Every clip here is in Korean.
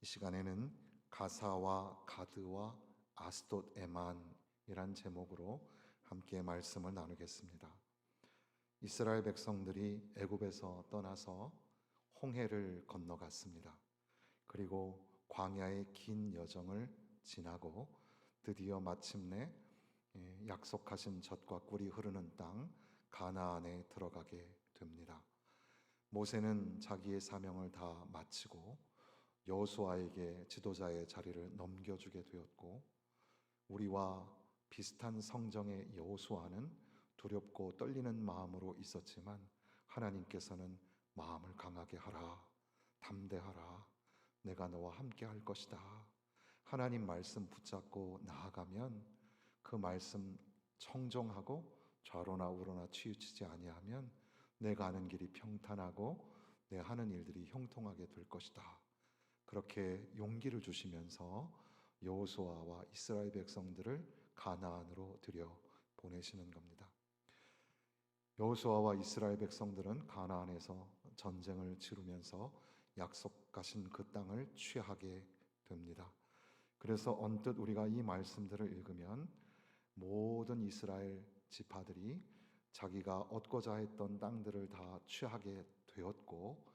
시간에는 가사와 가드와 아스돗 에만이란 제목으로 함께 말씀을 나누겠습니다. 이스라엘 백성들이 애굽에서 떠나서 홍해를 건너갔습니다. 그리고 광야의 긴 여정을 지나고 드디어 마침내 약속하신 젖과 꿀이 흐르는 땅 가나안에 들어가게 됩니다. 모세는 자기의 사명을 다 마치고 여호수아에게 지도자의 자리를 넘겨주게 되었고, 우리와 비슷한 성정의 여호수아는 두렵고 떨리는 마음으로 있었지만 하나님께서는 마음을 강하게 하라, 담대하라, 내가 너와 함께 할 것이다. 하나님 말씀 붙잡고 나아가면 그 말씀 청종하고 좌로나 우로나 치우치지 아니하면 내 가는 길이 평탄하고 내 하는 일들이 형통하게 될 것이다. 그렇게 용기를 주시면서 여호수아와 이스라엘 백성들을 가나안으로 들여 보내시는 겁니다. 여호수아와 이스라엘 백성들은 가나안에서 전쟁을 치르면서 약속하신 그 땅을 취하게 됩니다. 그래서 언뜻 우리가 이 말씀들을 읽으면 모든 이스라엘 지파들이 자기가 얻고자 했던 땅들을 다 취하게 되었고,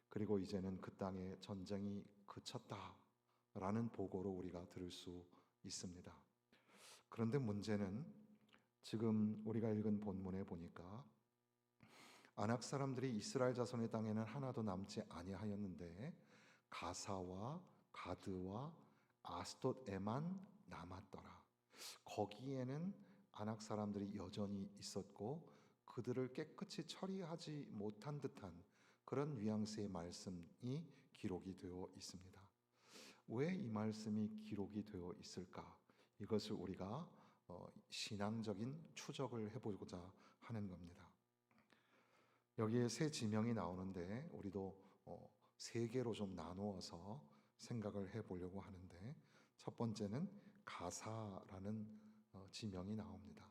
그리고 이제는 그 땅에 전쟁이 그쳤다라는 보고로 우리가 들을 수 있습니다. 그런데 문제는 지금 우리가 읽은 본문에 보니까 아낙 사람들이 이스라엘 자손의 땅에는 하나도 남지 아니하였는데 가사와 가드와 아스돗에만 남았더라. 거기에는 아낙 사람들이 여전히 있었고 그들을 깨끗이 처리하지 못한 듯한 그런 뉘앙스의 말씀이 기록이 되어 있습니다. 왜 이 말씀이 기록이 되어 있을까? 이것을 우리가 신앙적인 추적을 해보고자 하는 겁니다. 여기에 세 지명이 나오는데 우리도 세 개로 좀 나누어서 생각을 해보려고 하는데, 첫 번째는 가사라는 지명이 나옵니다.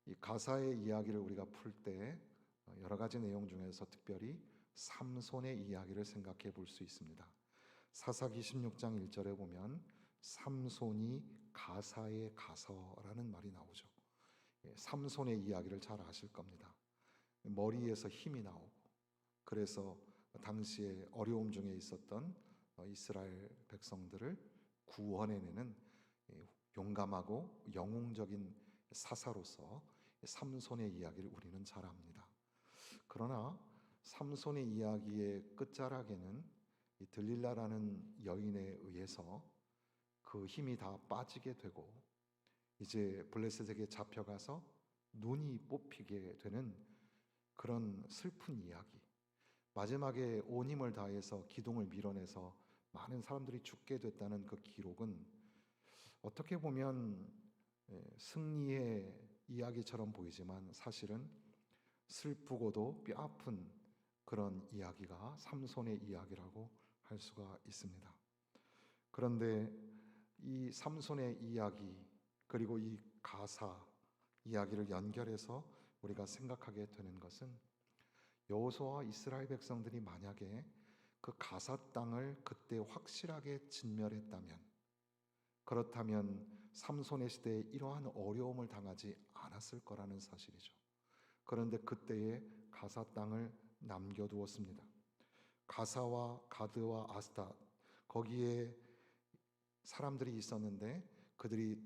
이 가사의 이야기를 우리가 풀 때 여러 가지 내용 중에서 특별히 삼손의 이야기를 생각해 볼 수 있습니다. 사사기 16장 1절에 보면 삼손이 가사에 가서라는 말이 나오죠. 삼손의 이야기를 잘 아실 겁니다. 머리에서 힘이 나오고, 그래서 당시에 어려움 중에 있었던 이스라엘 백성들을 구원해내는 용감하고 영웅적인 사사로서 삼손의 이야기를 우리는 잘 압니다. 그러나 삼손의 이야기의 끝자락에는 이 들릴라라는 여인에 의해서 그 힘이 다 빠지게 되고 이제 블레셋에게 잡혀가서 눈이 뽑히게 되는 그런 슬픈 이야기, 마지막에 온 힘을 다해서 기둥을 밀어내서 많은 사람들이 죽게 됐다는 그 기록은 어떻게 보면 승리의 이야기처럼 보이지만 사실은 슬프고도 뼈아픈 그런 이야기가 삼손의 이야기라고 할 수가 있습니다. 그런데 이 삼손의 이야기 그리고 이 가사 이야기를 연결해서 우리가 생각하게 되는 것은, 여호수아와 이스라엘 백성들이 만약에 그 가사 땅을 그때 확실하게 진멸했다면, 그렇다면 삼손의 시대에 이러한 어려움을 당하지 않았을 거라는 사실이죠. 그런데 그때의 가사 땅을 남겨두었습니다. 가사와 가드와 아스다, 거기에 사람들이 있었는데 그들이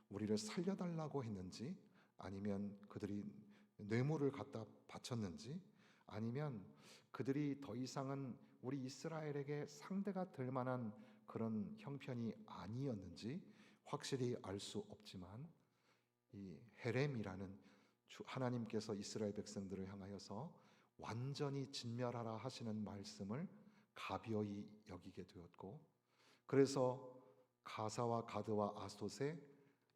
우리를 살려달라고 했는지, 아니면 그들이 뇌물을 갖다 바쳤는지, 아니면 그들이 더 이상은 우리 이스라엘에게 상대가 될 만한 그런 형편이 아니었는지 확실히 알 수 없지만, 이 헤렘이라는 하나님께서 이스라엘 백성들을 향하여서 완전히 진멸하라 하시는 말씀을 가벼이 여기게 되었고, 그래서 가사와 가드와 아스돗에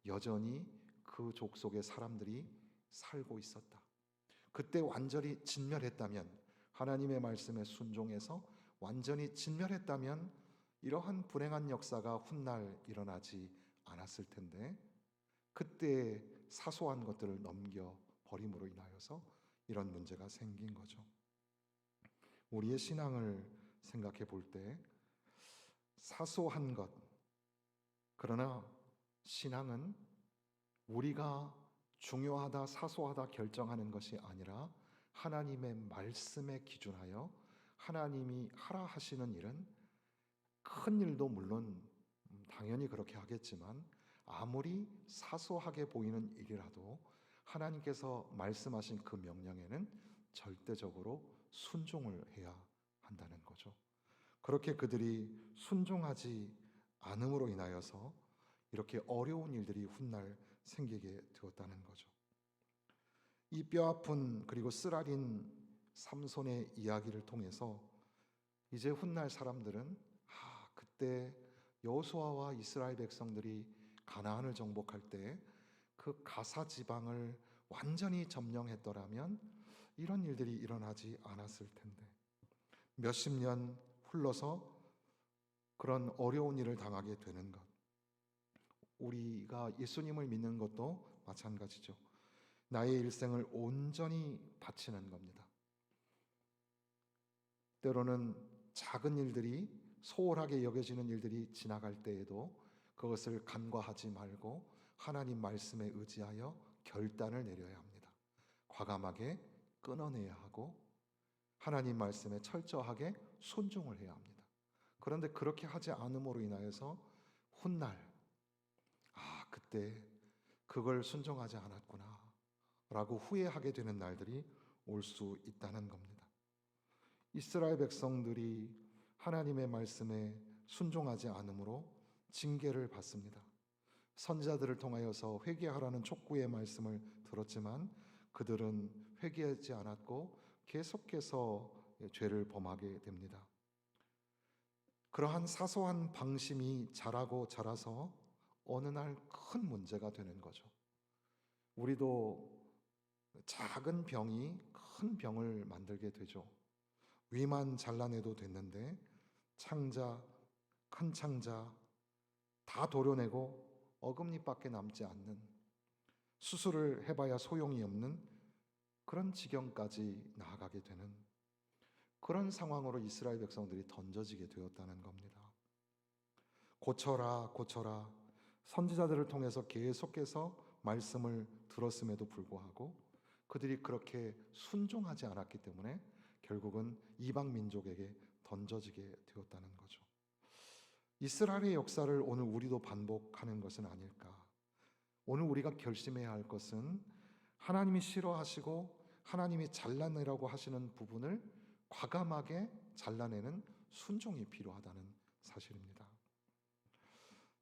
여전히 그 족속의 사람들이 살고 있었다. 그때 완전히 진멸했다면, 하나님의 말씀에 순종해서 완전히 진멸했다면 이러한 불행한 역사가 훗날 일어나지 않았을 텐데, 그때 사소한 것들을 넘겨 버림으로 인하여서 이런 문제가 생긴 거죠. 우리의 신앙을 생각해 볼 때 사소한 것. 그러나 신앙은 우리가 중요하다, 사소하다 결정하는 것이 아니라 하나님의 말씀에 기준하여 하나님이 하라 하시는 일은 큰 일도 물론 당연히 그렇게 하겠지만 아무리 사소하게 보이는 일이라도 하나님께서 말씀하신 그 명령에는 절대적으로 순종을 해야 한다는 거죠. 그렇게 그들이 순종하지 않음으로 인하여서 이렇게 어려운 일들이 훗날 생기게 되었다는 거죠. 이 뼈아픈 그리고 쓰라린 삼손의 이야기를 통해서 이제 훗날 사람들은 그때 여호수아와 이스라엘 백성들이 가나안을 정복할 때 그 가사 지방을 완전히 점령했더라면 이런 일들이 일어나지 않았을 텐데 몇십 년 흘러서 그런 어려운 일을 당하게 되는 것. 우리가 예수님을 믿는 것도 마찬가지죠. 나의 일생을 온전히 바치는 겁니다. 때로는 작은 일들이, 소홀하게 여겨지는 일들이 지나갈 때에도 그것을 간과하지 말고 하나님 말씀에 의지하여 결단을 내려야 합니다. 과감하게 끊어내야 하고 하나님 말씀에 철저하게 순종을 해야 합니다. 그런데 그렇게 하지 않음으로 인하여서 훗날 그때 그걸 순종하지 않았구나 라고 후회하게 되는 날들이 올 수 있다는 겁니다. 이스라엘 백성들이 하나님의 말씀에 순종하지 않으므로 징계를 받습니다. 선지자들을 통하여서 회개하라는 촉구의 말씀을 들었지만 그들은 회개하지 않았고 계속해서 죄를 범하게 됩니다. 그러한 사소한 방심이 자라서 어느 날 큰 문제가 되는 거죠. 우리도 작은 병이 큰 병을 만들게 되죠. 위만 잘라내도 됐는데 창자, 큰 창자 다 도려내고 어금니밖에 남지 않는, 수술을 해봐야 소용이 없는 그런 지경까지 나아가게 되는 그런 상황으로 이스라엘 백성들이 던져지게 되었다는 겁니다. 고쳐라, 고쳐라. 선지자들을 통해서 계속해서 말씀을 들었음에도 불구하고 그들이 그렇게 순종하지 않았기 때문에 결국은 이방 민족에게 던져지게 되었다는 거죠. 이스라엘의 역사를 오늘 우리도 반복하는 것은 아닐까? 오늘 우리가 결심해야 할 것은 하나님이 싫어하시고 하나님이 잘라내라고 하시는 부분을 과감하게 잘라내는 순종이 필요하다는 사실입니다.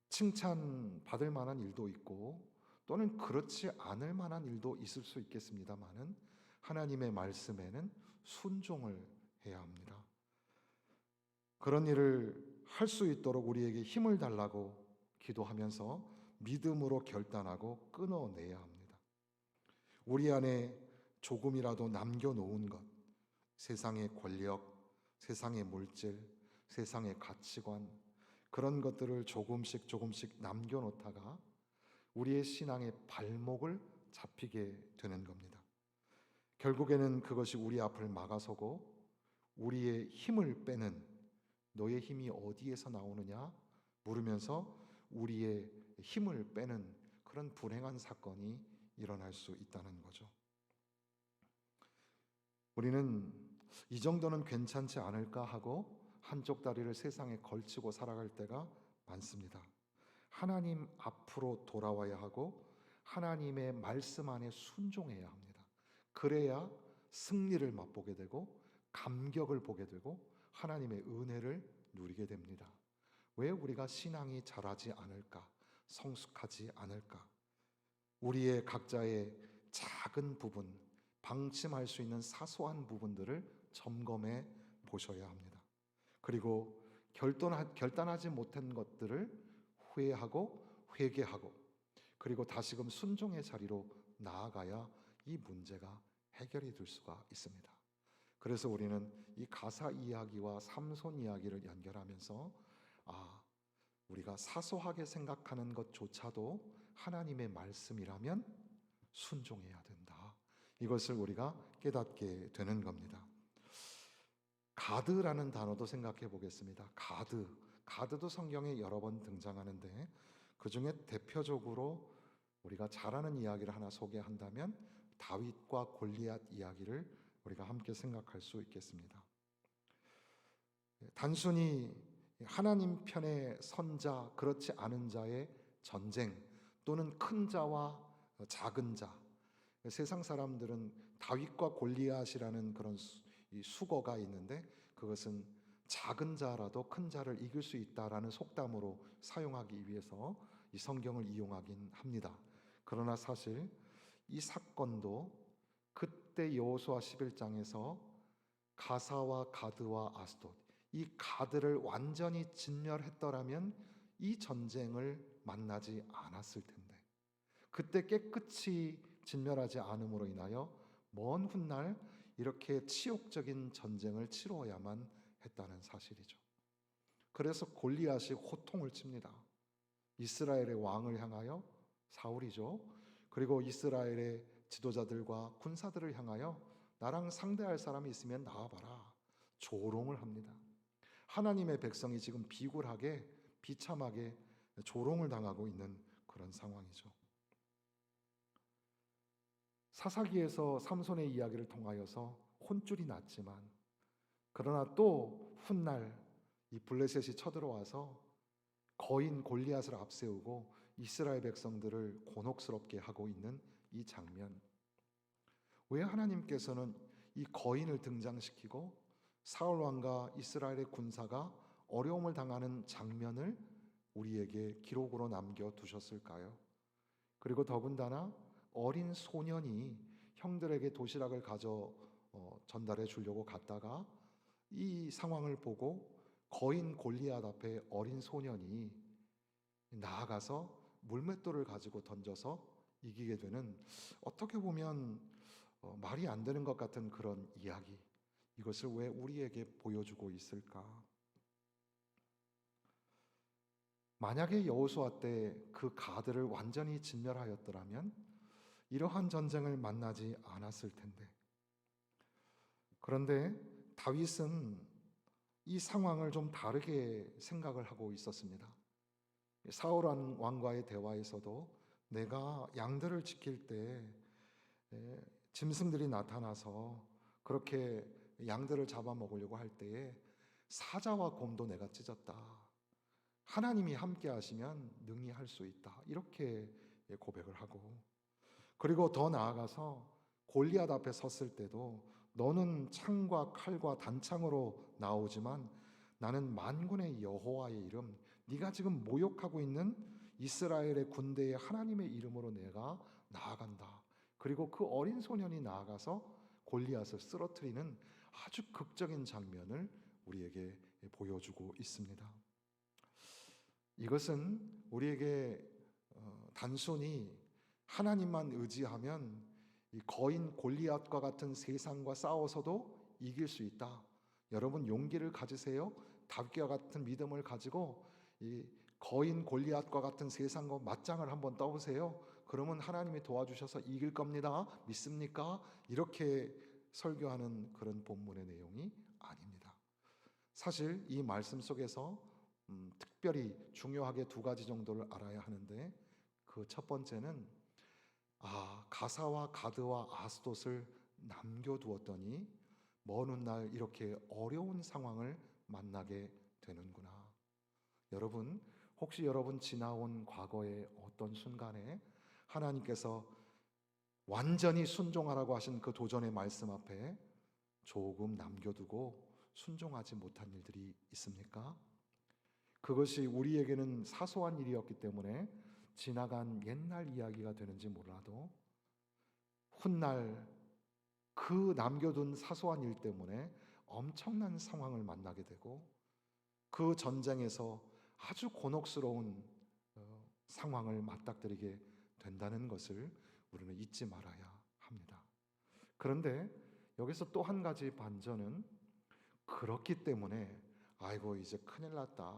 칭찬받을 만한 일도 있고 또는 그렇지 않을 만한 일도 있을 수 있겠습니다만은 하나님의 말씀에는 순종을 해야 합니다. 그런 일을 할 수 있도록 우리에게 힘을 달라고 기도하면서 믿음으로 결단하고 끊어내야 합니다. 우리 안에 조금이라도 남겨놓은 것, 세상의 권력, 세상의 물질, 세상의 가치관, 그런 것들을 조금씩 남겨놓다가 우리의 신앙의 발목을 잡히게 되는 겁니다. 결국에는 그것이 우리 앞을 막아서고 우리의 힘을 빼는, 너의 힘이 어디에서 나오느냐 물으면서 우리의 힘을 빼는 그런 불행한 사건이 일어날 수 있다는 거죠. 우리는 이 정도는 괜찮지 않을까 하고 한쪽 다리를 세상에 걸치고 살아갈 때가 많습니다. 하나님 앞으로 돌아와야 하고 하나님의 말씀 안에 순종해야 합니다. 그래야 승리를 맛보게 되고 감격을 보게 되고 하나님의 은혜를 누리게 됩니다. 왜 우리가 신앙이 자라지 않을까? 성숙하지 않을까? 우리의 각자의 작은 부분, 방침할 수 있는 사소한 부분들을 점검해 보셔야 합니다. 그리고 결단하지 못한 것들을 후회하고 회개하고 그리고 다시금 순종의 자리로 나아가야 이 문제가 해결이 될 수가 있습니다. 그래서 우리는 이 가사 이야기와 삼손 이야기를 연결하면서 우리가 사소하게 생각하는 것조차도 하나님의 말씀이라면 순종해야 된다. 이것을 우리가 깨닫게 되는 겁니다. 가드라는 단어도 생각해 보겠습니다. 가드도 성경에 여러 번 등장하는데 그 중에 대표적으로 우리가 잘 아는 이야기를 하나 소개한다면 다윗과 골리앗 이야기를 우리가 함께 생각할 수 있겠습니다. 단순히 하나님 편의 선자, 그렇지 않은 자의 전쟁 또는 큰 자와 작은 자, 세상 사람들은 다윗과 골리앗이라는 그런 수거가 있는데 그것은 작은 자라도 큰 자를 이길 수 있다라는 속담으로 사용하기 위해서 이 성경을 이용하긴 합니다. 그러나 사실 이 사건도 그때 여호수아 11장에서 가사와 가드와 아스돗, 이 가드를 완전히 진멸했더라면 이 전쟁을 만나지 않았을 텐데 그때 깨끗이 진멸하지 않음으로 인하여 먼 훗날 이렇게 치욕적인 전쟁을 치러야만 했다는 사실이죠. 그래서 골리앗이 호통을 칩니다. 이스라엘의 왕을 향하여, 사울이죠. 그리고 이스라엘의 지도자들과 군사들을 향하여 나랑 상대할 사람이 있으면 나와봐라. 조롱을 합니다. 하나님의 백성이 지금 비굴하게 비참하게 조롱을 당하고 있는 그런 상황이죠. 사사기에서 삼손의 이야기를 통하여서 혼쭐이 났지만 그러나 또 훗날 이 블레셋이 쳐들어와서 거인 골리앗을 앞세우고 이스라엘 백성들을 곤혹스럽게 하고 있는 이 장면, 왜 하나님께서는 이 거인을 등장시키고 사울 왕과 이스라엘의 군사가 어려움을 당하는 장면을 우리에게 기록으로 남겨두셨을까요? 그리고 더군다나 어린 소년이 형들에게 도시락을 전달해 주려고 갔다가 이 상황을 보고 거인 골리앗 앞에 어린 소년이 나아가서 물맷돌을 가지고 던져서 이기게 되는, 어떻게 보면 말이 안 되는 것 같은 그런 이야기, 이것을 왜 우리에게 보여주고 있을까? 만약에 여호수아 때 그 가드를 완전히 진멸하였더라면 이러한 전쟁을 만나지 않았을 텐데, 그런데 다윗은 이 상황을 좀 다르게 생각을 하고 있었습니다. 사울 왕과의 대화에서도 내가 양들을 지킬 때 짐승들이 나타나서 그렇게 양들을 잡아먹으려고 할 때에 사자와 곰도 내가 찢었다. 하나님이 함께 하시면 능히 할 수 있다. 이렇게 고백을 하고, 그리고 더 나아가서 골리앗 앞에 섰을 때도 너는 창과 칼과 단창으로 나오지만 나는 만군의 여호와의 이름, 네가 지금 모욕하고 있는 이스라엘의 군대의 하나님의 이름으로 내가 나아간다. 그리고 그 어린 소년이 나아가서 골리앗을 쓰러뜨리는 아주 극적인 장면을 우리에게 보여주고 있습니다. 이것은 우리에게 단순히 하나님만 의지하면 이 거인 골리앗과 같은 세상과 싸워서도 이길 수 있다. 여러분 용기를 가지세요. 다윗과 같은 믿음을 가지고 이 거인 골리앗과 같은 세상과 맞짱을 한번 떠보세요. 그러면 하나님이 도와주셔서 이길 겁니다. 믿습니까? 이렇게 설교하는 그런 본문의 내용이 아닙니다. 사실 이 말씀 속에서 특별히 중요하게 두 가지 정도를 알아야 하는데, 그 첫 번째는 가사와 가드와 아스돗을 남겨두었더니 먼 훗날 이렇게 어려운 상황을 만나게 되는구나. 여러분, 혹시 여러분 지나온 과거의 어떤 순간에 하나님께서 완전히 순종하라고 하신 그 도전의 말씀 앞에 조금 남겨두고 순종하지 못한 일들이 있습니까? 그것이 우리에게는 사소한 일이었기 때문에 지나간 옛날 이야기가 되는지 몰라도 훗날 그 남겨둔 사소한 일 때문에 엄청난 상황을 만나게 되고 그 전쟁에서 아주 곤혹스러운 상황을 맞닥뜨리게 된다는 것을 우리는 잊지 말아야 합니다. 그런데 여기서 또 한 가지 반전은, 그렇기 때문에 아이고 이제 큰일 났다,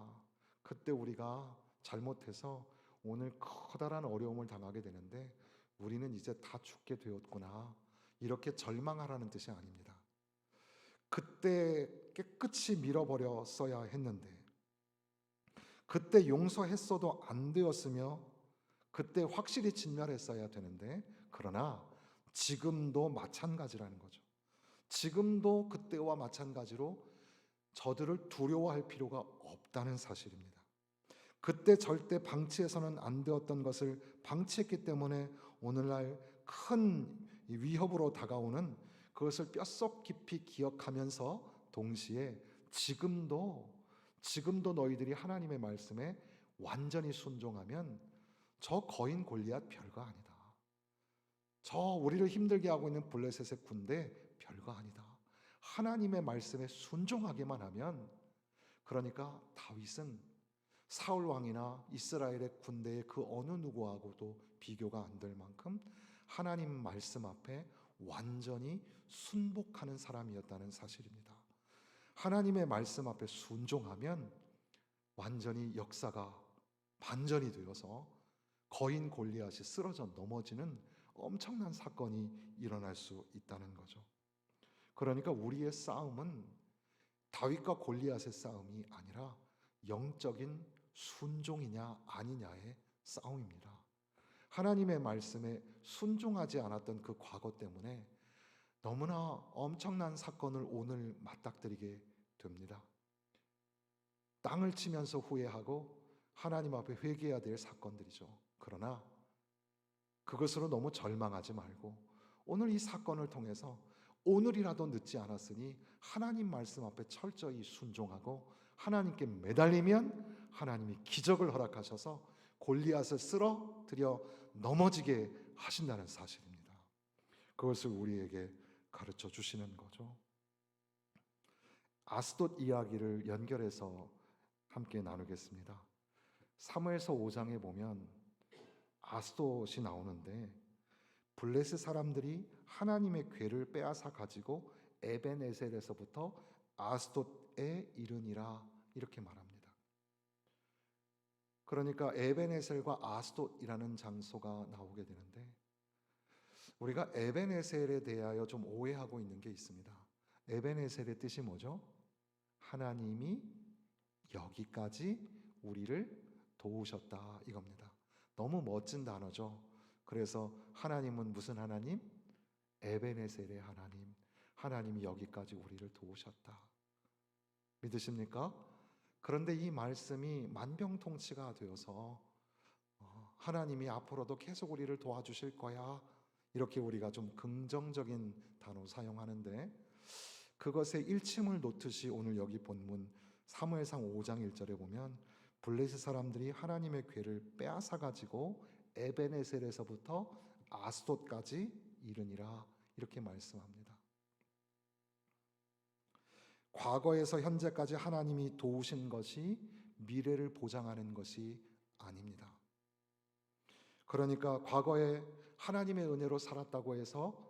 그때 우리가 잘못해서 오늘 커다란 어려움을 당하게 되는데 우리는 이제 다 죽게 되었구나, 이렇게 절망하라는 뜻이 아닙니다. 그때 깨끗이 밀어버렸어야 했는데 그때 용서했어도 안 되었으며 그때 확실히 진멸했어야 되는데, 그러나 지금도 마찬가지라는 거죠. 지금도 그때와 마찬가지로 저들을 두려워할 필요가 없다는 사실입니다. 그때 절대 방치해서는 안 되었던 것을 방치했기 때문에 오늘날 큰 위협으로 다가오는 그것을 뼛속 깊이 기억하면서 동시에 지금도 너희들이 하나님의 말씀에 완전히 순종하면 저 거인 골리앗 별거 아니다. 저 우리를 힘들게 하고 있는 블레셋의 군대 별거 아니다. 하나님의 말씀에 순종하기만 하면, 그러니까 다윗은 사울 왕이나 이스라엘의 군대의 그 어느 누구하고도 비교가 안 될 만큼 하나님 말씀 앞에 완전히 순복하는 사람이었다는 사실입니다. 하나님의 말씀 앞에 순종하면 완전히 역사가 반전이 되어서 거인 골리앗이 쓰러져 넘어지는 엄청난 사건이 일어날 수 있다는 거죠. 그러니까 우리의 싸움은 다윗과 골리앗의 싸움이 아니라 영적인 순종이냐 아니냐의 싸움입니다. 하나님의 말씀에 순종하지 않았던 그 과거 때문에 너무나 엄청난 사건을 오늘 맞닥뜨리게 됩니다. 땅을 치면서 후회하고 하나님 앞에 회개해야 될 사건들이죠. 그러나 그것으로 너무 절망하지 말고 오늘 이 사건을 통해서 오늘이라도 늦지 않았으니 하나님 말씀 앞에 철저히 순종하고 하나님께 매달리면 하나님이 기적을 허락하셔서 골리앗을 쓰러뜨려 넘어지게 하신다는 사실입니다. 그것을 우리에게 가르쳐 주시는 거죠. 아스돗 이야기를 연결해서 함께 나누겠습니다. 사무엘서 5장에 보면 아스돗이 나오는데, 블레셋 사람들이 하나님의 궤를 빼앗아 가지고 에벤에셀에서부터 아스돗에 이르니라 이렇게 말합니다. 그러니까 에벤에셀과 아스돗이라는 장소가 나오게 되는데, 우리가 에벤에셀에 대하여 좀 오해하고 있는 게 있습니다. 에벤에셀의 뜻이 뭐죠? 하나님이 여기까지 우리를 도우셨다 이겁니다. 너무 멋진 단어죠. 그래서 하나님은 무슨 하나님? 에벤에셀의 하나님. 하나님이 여기까지 우리를 도우셨다. 믿으십니까? 그런데 이 말씀이 만병통치가 되어서 하나님이 앞으로도 계속 우리를 도와주실 거야, 이렇게 우리가 좀 긍정적인 단어 사용하는데, 그것의 일침을 놓듯이 오늘 여기 본문 사무엘상 5장 1절에 보면 블레셋 사람들이 하나님의 궤를 빼앗아 가지고 에벤에셀에서부터 아스돗까지 이르니라 이렇게 말씀합니다. 과거에서 현재까지 하나님이 도우신 것이 미래를 보장하는 것이 아닙니다. 그러니까 과거에 하나님의 은혜로 살았다고 해서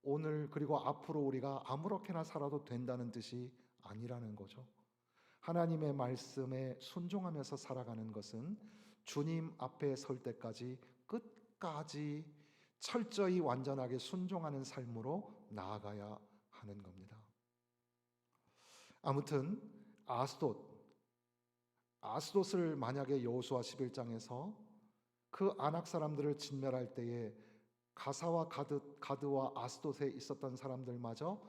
오늘 그리고 앞으로 우리가 아무렇게나 살아도 된다는 뜻이 아니라는 거죠. 하나님의 말씀에 순종하면서 살아가는 것은 주님 앞에 설 때까지 끝까지 철저히 완전하게 순종하는 삶으로 나아가야 하는 겁니다. 아무튼 아스돗을 만약에 여호수아 11장에서 그 아낙 사람들을 진멸할 때에 가사와 가드와 아스돗에 있었던 사람들마저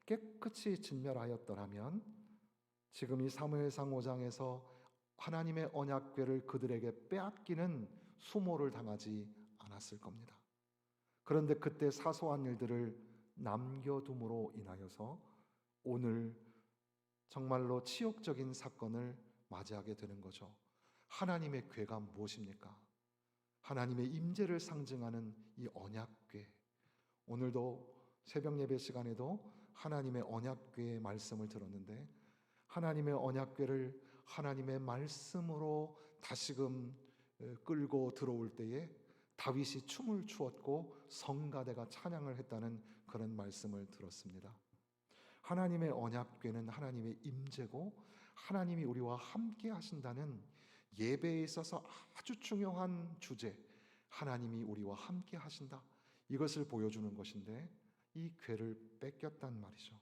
깨끗이 진멸하였더라면 지금 이 사무엘상 5장에서 하나님의 언약궤를 그들에게 빼앗기는 수모를 당하지 않았을 겁니다. 그런데 그때 사소한 일들을 남겨둠으로 인하여서 오늘 정말로 치욕적인 사건을 맞이하게 되는 거죠. 하나님의 궤가 무엇입니까? 하나님의 임재를 상징하는 이 언약궤. 오늘도 새벽 예배 시간에도 하나님의 언약궤의 말씀을 들었는데, 하나님의 언약궤를 하나님의 말씀으로 다시금 끌고 들어올 때에 다윗이 춤을 추었고 성가대가 찬양을 했다는 그런 말씀을 들었습니다. 하나님의 언약궤는 하나님의 임재고 하나님이 우리와 함께 하신다는 예배에 있어서 아주 중요한 주제, 하나님이 우리와 함께 하신다, 이것을 보여주는 것인데 이 궤를 뺏겼단 말이죠.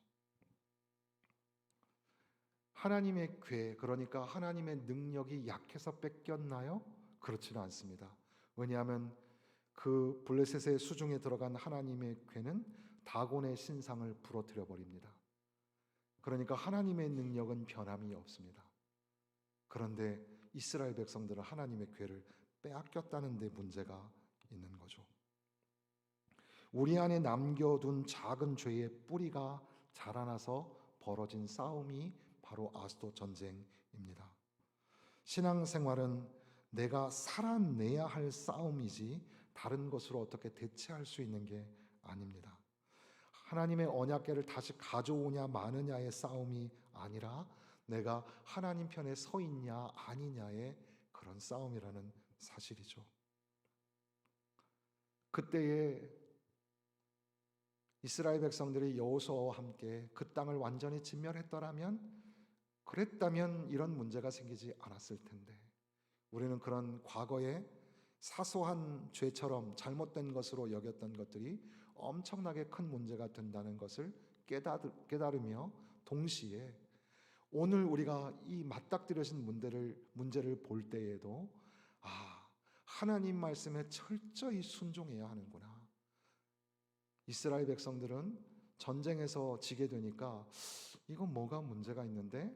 하나님의 궤, 그러니까 하나님의 능력이 약해서 뺏겼나요? 그렇지는 않습니다. 왜냐하면 그 블레셋의 수중에 들어간 하나님의 궤는 다곤의 신상을 부러뜨려 버립니다. 그러니까 하나님의 능력은 변함이 없습니다. 그런데 이스라엘 백성들은 하나님의 궤를 빼앗겼다는 데 문제가 있는 거죠. 우리 안에 남겨둔 작은 죄의 뿌리가 자라나서 벌어진 싸움이 바로 아스도 전쟁입니다. 신앙생활은 내가 살아내야 할 싸움이지 다른 것으로 어떻게 대체할 수 있는 게 아닙니다. 하나님의 언약궤를 다시 가져오냐 마느냐의 싸움이 아니라 내가 하나님 편에 서 있냐 아니냐의 그런 싸움이라는 사실이죠. 그때에 이스라엘 백성들이 여호수아와 함께 그 땅을 완전히 진멸했더라면, 그랬다면 이런 문제가 생기지 않았을 텐데, 우리는 그런 과거에 사소한 죄처럼 잘못된 것으로 여겼던 것들이 엄청나게 큰 문제가 된다는 것을 깨달으며, 동시에 오늘 우리가 이 맞닥뜨려진 문제를 볼 때에도 하나님 말씀에 철저히 순종해야 하는구나. 이스라엘 백성들은 전쟁에서 지게 되니까 이건 뭐가 문제가 있는데,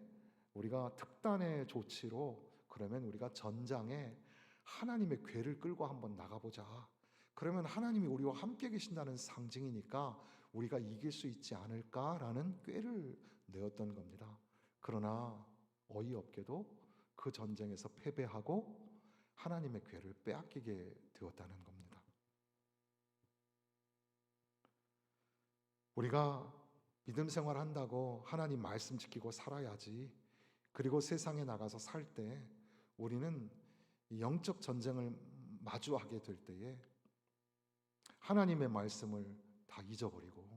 우리가 특단의 조치로 그러면 우리가 전장에 하나님의 궤를 끌고 한번 나가보자. 그러면 하나님이 우리와 함께 계신다는 상징이니까 우리가 이길 수 있지 않을까라는 꾀를 내었던 겁니다. 그러나 어이없게도 그 전쟁에서 패배하고 하나님의 궤를 빼앗기게 되었다는 겁니다. 우리가 믿음 생활한다고 하나님 말씀 지키고 살아야지. 그리고 세상에 나가서 살 때 우리는 영적 전쟁을 마주하게 될 때에 하나님의 말씀을 다 잊어버리고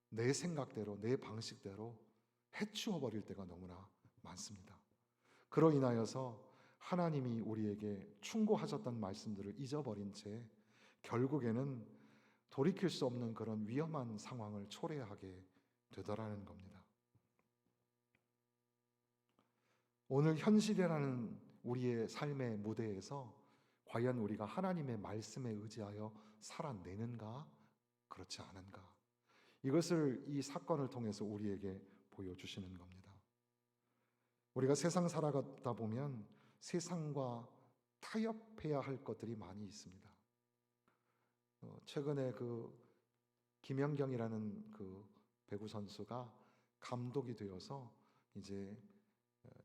내 생각대로 내 방식대로 해치워 버릴 때가 너무나 많습니다. 그로 인하여서 하나님이 우리에게 충고하셨던 말씀들을 잊어버린 채 결국에는 돌이킬 수 없는 그런 위험한 상황을 초래하게 되더라는 겁니다. 오늘 현실이라는 우리의 삶의 무대에서 과연 우리가 하나님의 말씀에 의지하여 살아내는가, 그렇지 않은가, 이것을 이 사건을 통해서 우리에게 보여주시는 겁니다. 우리가 세상 살아가다 보면 세상과 타협해야 할 것들이 많이 있습니다. 최근에 그 김연경이라는 그 배구 선수가 감독이 되어서 이제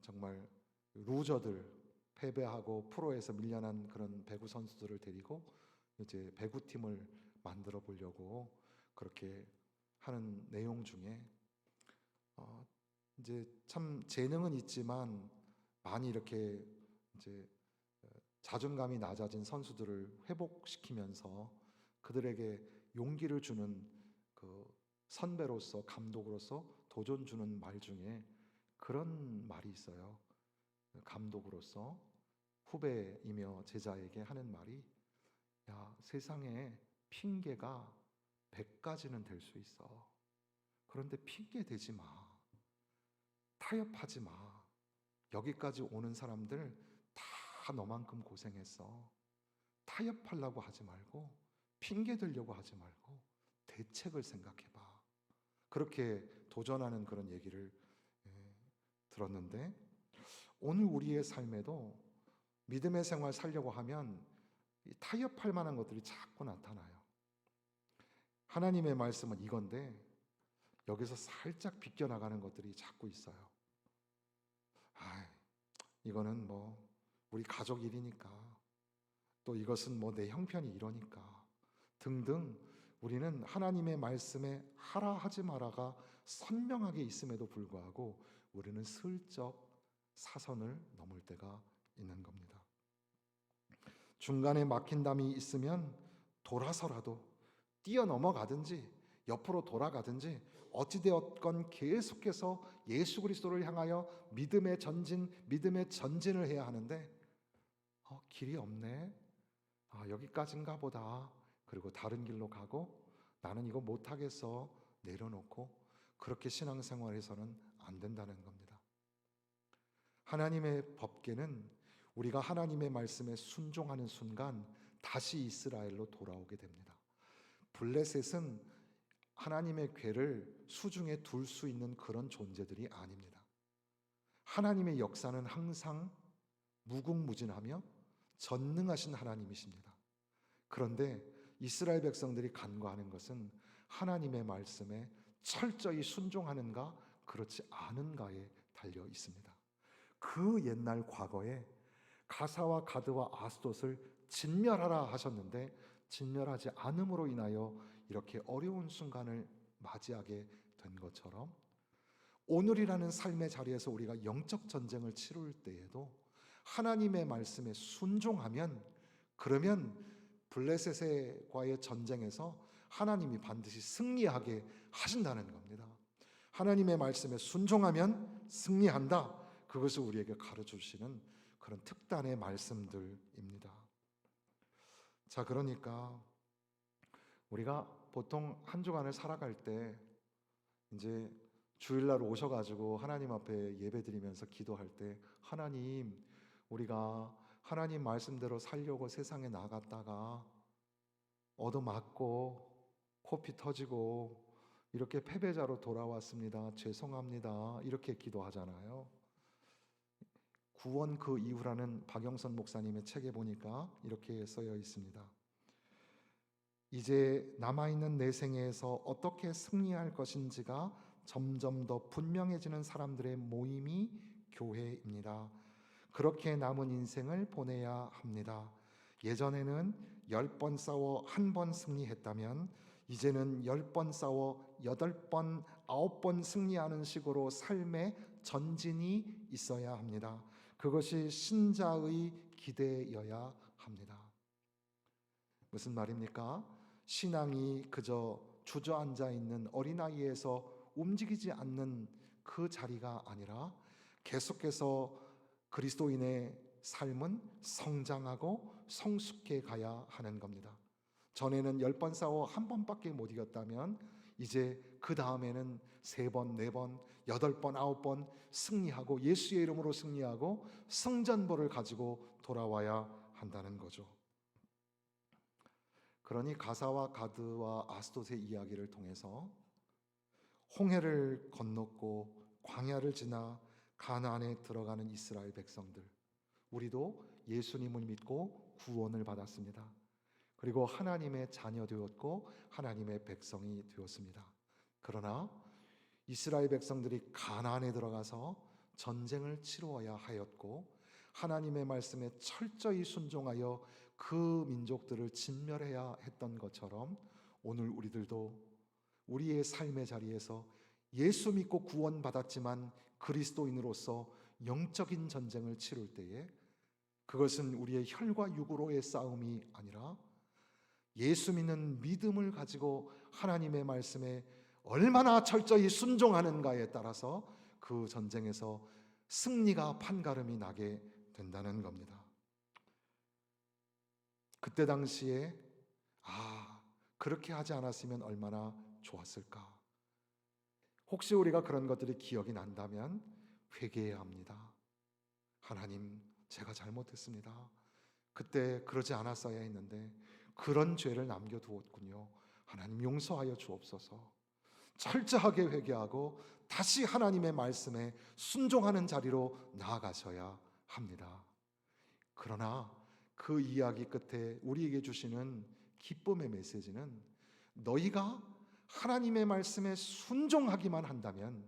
정말 루저들, 패배하고 프로에서 밀려난 그런 배구 선수들을 데리고 이제 배구팀을 만들어 보려고 그렇게 하는 내용 중에 이제 참 재능은 있지만 많이 이렇게 이제 자존감이 낮아진 선수들을 회복시키면서 그들에게 용기를 주는 그 선배로서, 감독으로서 도전 주는 말 중에 그런 말이 있어요. 감독으로서 후배이며 제자에게 하는 말이, 야, 세상에 핑계가 100가지는 될 수 있어. 그런데 핑계 대지 마. 타협하지 마. 여기까지 오는 사람들 다 너만큼 고생했어. 타협하려고 하지 말고, 핑계 들려고 하지 말고 대책을 생각해봐. 그렇게 도전하는 그런 얘기를 들었는데, 오늘 우리의 삶에도 믿음의 생활 살려고 하면 타협할 만한 것들이 자꾸 나타나요. 하나님의 말씀은 이건데 여기서 살짝 비껴나가는 것들이 자꾸 있어요. 이거는 뭐 우리 가족 일이니까, 또 이것은 뭐 내 형편이 이러니까 등등, 우리는 하나님의 말씀에 하라 하지 마라가 선명하게 있음에도 불구하고 우리는 슬쩍 사선을 넘을 때가 있는 겁니다. 중간에 막힌 담이 있으면 돌아서라도 뛰어넘어가든지 옆으로 돌아가든지 어찌되었건 계속해서 예수 그리스도를 향하여 믿음의 전진을 해야 하는데 길이 없네. 여기까지인가 보다. 그리고 다른 길로 가고 나는 이거 못하겠어 내려놓고, 그렇게 신앙생활에서는 안 된다는 겁니다. 하나님의 법궤는 우리가 하나님의 말씀에 순종하는 순간 다시 이스라엘로 돌아오게 됩니다. 블레셋은 하나님의 궤를 수중에 둘 수 있는 그런 존재들이 아닙니다. 하나님의 역사는 항상 무궁무진하며 전능하신 하나님이십니다. 그런데 이스라엘 백성들이 간구하는 것은 하나님의 말씀에 철저히 순종하는가 그렇지 않은가에 달려 있습니다. 그 옛날 과거에 가사와 가드와 아스돗을 진멸하라 하셨는데 진멸하지 않음으로 인하여 이렇게 어려운 순간을 맞이하게 된 것처럼 오늘이라는 삶의 자리에서 우리가 영적 전쟁을 치룰 때에도 하나님의 말씀에 순종하면, 그러면 블레셋과의 전쟁에서 하나님이 반드시 승리하게 하신다는 겁니다. 하나님의 말씀에 순종하면 승리한다. 그것을 우리에게 가르쳐주시는 그런 특단의 말씀들입니다. 자, 그러니까 우리가 보통 한 주간을 살아갈 때 이제 주일날 오셔가지고 하나님 앞에 예배드리면서 기도할 때, 하나님, 우리가 하나님 말씀대로 살려고 세상에 나갔다가 얻어맞고 코피 터지고 이렇게 패배자로 돌아왔습니다. 죄송합니다. 이렇게 기도하잖아요. 구원 그 이후라는 박영선 목사님의 책에 보니까 이렇게 쓰여 있습니다. 이제 남아있는 내 생애에서 어떻게 승리할 것인지가 점점 더 분명해지는 사람들의 모임이 교회입니다. 그렇게 남은 인생을 보내야 합니다. 예전에는 10번 싸워 1번 승리했다면 이제는 10번 싸워 8번, 9번 승리하는 식으로 삶의 전진이 있어야 합니다. 그것이 신자의 기대여야 합니다. 무슨 말입니까? 신앙이 그저 주저앉아 있는 어린아이에서 움직이지 않는 그 자리가 아니라 계속해서 그리스도인의 삶은 성장하고 성숙해 가야 하는 겁니다. 전에는 10번 싸워 1번밖에 못 이겼다면 이제 그 다음에는 3번, 4번, 8번, 9번 승리하고 예수의 이름으로 승리하고 승전보를 가지고 돌아와야 한다는 거죠. 그러니 가사와 가드와 아스돗의 이야기를 통해서 홍해를 건넜고 광야를 지나 가나안에 들어가는 이스라엘 백성들, 우리도 예수님을 믿고 구원을 받았습니다. 그리고 하나님의 자녀 되었고 하나님의 백성이 되었습니다. 그러나 이스라엘 백성들이 가나안에 들어가서 전쟁을 치루어야 하였고 하나님의 말씀에 철저히 순종하여 그 민족들을 진멸해야 했던 것처럼 오늘 우리들도 우리의 삶의 자리에서 예수 믿고 구원받았지만 그리스도인으로서 영적인 전쟁을 치룰 때에 그것은 우리의 혈과 육으로의 싸움이 아니라 예수 믿는 믿음을 가지고 하나님의 말씀에 얼마나 철저히 순종하는가에 따라서 그 전쟁에서 승리가 판가름이 나게 된다는 겁니다. 그때 당시에 그렇게 하지 않았으면 얼마나 좋았을까. 혹시 우리가 그런 것들이 기억이 난다면 회개해야 합니다. 하나님, 제가 잘못했습니다. 그때 그러지 않았어야 했는데 그런 죄를 남겨두었군요. 하나님 용서하여 주옵소서. 철저하게 회개하고 다시 하나님의 말씀에 순종하는 자리로 나아가셔야 합니다. 그러나 그 이야기 끝에 우리에게 주시는 기쁨의 메시지는 너희가 하나님의 말씀에 순종하기만 한다면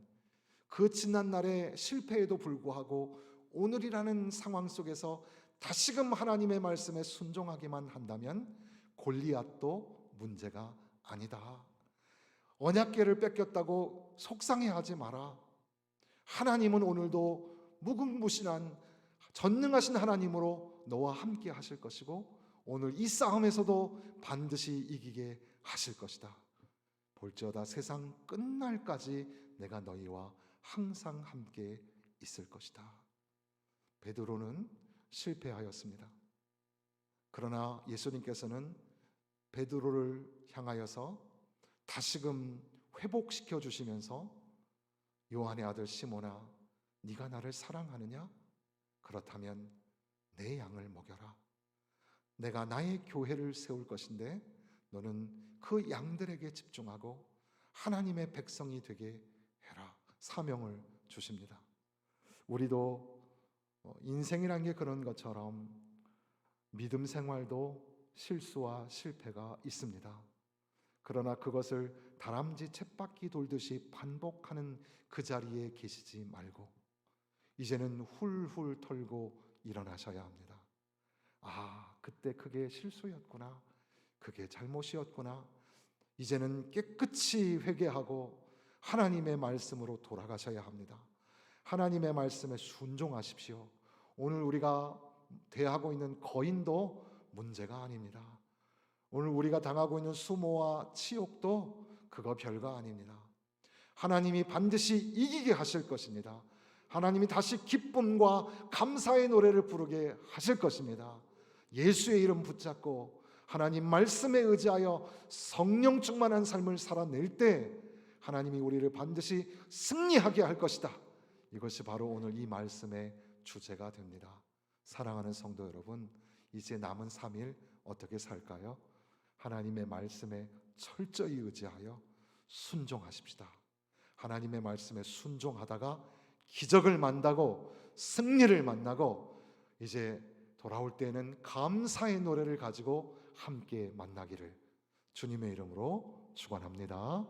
그 지난 날의 실패에도 불구하고 오늘이라는 상황 속에서 다시금 하나님의 말씀에 순종하기만 한다면 골리앗도 문제가 아니다. 언약궤를 뺏겼다고 속상해하지 마라. 하나님은 오늘도 무궁무진한 전능하신 하나님으로 너와 함께 하실 것이고 오늘 이 싸움에서도 반드시 이기게 하실 것이다. 볼지어다 세상 끝날까지 내가 너희와 항상 함께 있을 것이다. 베드로는 실패하였습니다. 그러나 예수님께서는 베드로를 향하여서 다시금 회복시켜 주시면서 요한의 아들 시몬아, 네가 나를 사랑하느냐? 그렇다면 내 양을 먹여라. 내가 나의 교회를 세울 것인데 너는 그 양들에게 집중하고 하나님의 백성이 되게 해라. 사명을 주십니다. 우리도 인생이란 게 그런 것처럼 믿음 생활도 실수와 실패가 있습니다. 그러나 그것을 다람쥐 쳇바퀴 돌듯이 반복하는 그 자리에 계시지 말고 이제는 훌훌 털고 일어나셔야 합니다. 아, 그때 그게 실수였구나. 그게 잘못이었구나. 이제는 깨끗이 회개하고 하나님의 말씀으로 돌아가셔야 합니다. 하나님의 말씀에 순종하십시오. 오늘 우리가 대하고 있는 거인도 문제가 아닙니다. 오늘 우리가 당하고 있는 수모와 치욕도 그거 별거 아닙니다. 하나님이 반드시 이기게 하실 것입니다. 하나님이 다시 기쁨과 감사의 노래를 부르게 하실 것입니다. 예수의 이름 붙잡고 하나님 말씀에 의지하여 성령 충만한 삶을 살아낼 때 하나님이 우리를 반드시 승리하게 할 것이다. 이것이 바로 오늘 이 말씀의 주제가 됩니다. 사랑하는 성도 여러분, 이제 남은 3일 어떻게 살까요? 하나님의 말씀에 철저히 의지하여 순종하십시다. 하나님의 말씀에 순종하다가 기적을 만나고 승리를 만나고 이제 돌아올 때는 감사의 노래를 가지고 함께 만나기를 주님의 이름으로 축원합니다.